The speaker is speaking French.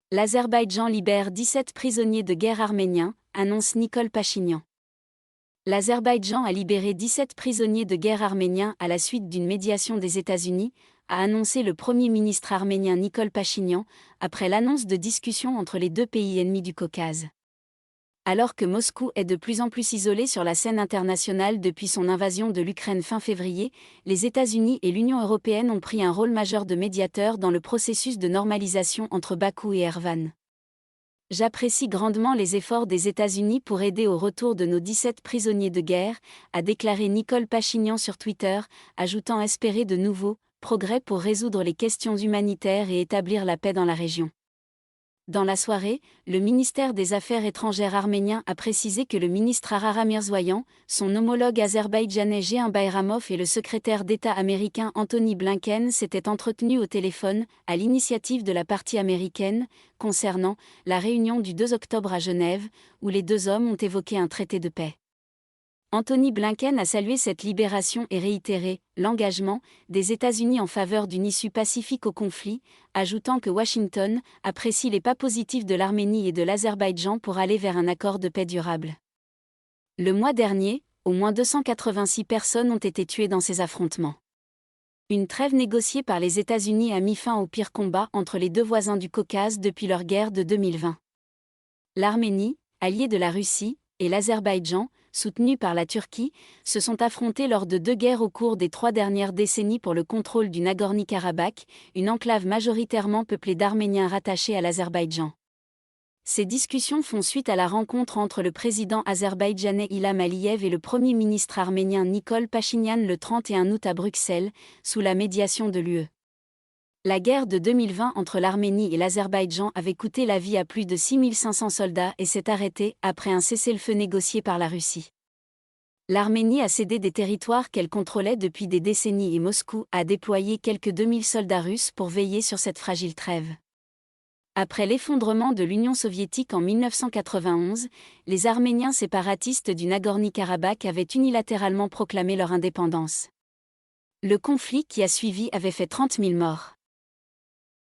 L'Azerbaïdjan libère 17 prisonniers de guerre arméniens, annonce Nicole Pachinian. L'Azerbaïdjan a libéré 17 prisonniers de guerre arméniens à la suite d'une médiation des États-Unis, a annoncé le Premier ministre arménien Nicole Pachinian, après l'annonce de discussions entre les deux pays ennemis du Caucase. Alors que Moscou est de plus en plus isolé sur la scène internationale depuis son invasion de l'Ukraine fin février, les États-Unis et l'Union européenne ont pris un rôle majeur de médiateur dans le processus de normalisation entre Bakou et Erevan. J'apprécie grandement les efforts des États-Unis pour aider au retour de nos 17 prisonniers de guerre, a déclaré Nicole Pachinian sur Twitter, ajoutant espérer de nouveaux progrès pour résoudre les questions humanitaires et établir la paix dans la région. Dans la soirée, le ministère des Affaires étrangères arménien a précisé que le ministre Arar Mirzoyan, son homologue azerbaïdjanais Jehan Bayramov et le secrétaire d'État américain Anthony Blinken s'étaient entretenus au téléphone, à l'initiative de la partie américaine, concernant la réunion du 2 octobre à Genève, où les deux hommes ont évoqué un traité de paix. Anthony Blinken a salué cette libération et réitéré l'engagement des États-Unis en faveur d'une issue pacifique au conflit, ajoutant que Washington apprécie les pas positifs de l'Arménie et de l'Azerbaïdjan pour aller vers un accord de paix durable. Le mois dernier, au moins 286 personnes ont été tuées dans ces affrontements. Une trêve négociée par les États-Unis a mis fin aux pires combats entre les deux voisins du Caucase depuis leur guerre de 2020. L'Arménie, alliée de la Russie, et l'Azerbaïdjan, soutenus par la Turquie, se sont affrontés lors de deux guerres au cours des 3 dernières décennies pour le contrôle du Nagorno-Karabakh, une enclave majoritairement peuplée d'Arméniens rattachés à l'Azerbaïdjan. Ces discussions font suite à la rencontre entre le président azerbaïdjanais Ilham Aliyev et le premier ministre arménien Nicole Pachinian le 31 août à Bruxelles, sous la médiation de l'UE. La guerre de 2020 entre l'Arménie et l'Azerbaïdjan avait coûté la vie à plus de 6500 soldats et s'est arrêtée après un cessez-le-feu négocié par la Russie. L'Arménie a cédé des territoires qu'elle contrôlait depuis des décennies et Moscou a déployé quelques 2000 soldats russes pour veiller sur cette fragile trêve. Après l'effondrement de l'Union soviétique en 1991, les Arméniens séparatistes du Nagorno-Karabakh avaient unilatéralement proclamé leur indépendance. Le conflit qui a suivi avait fait 30 000 morts.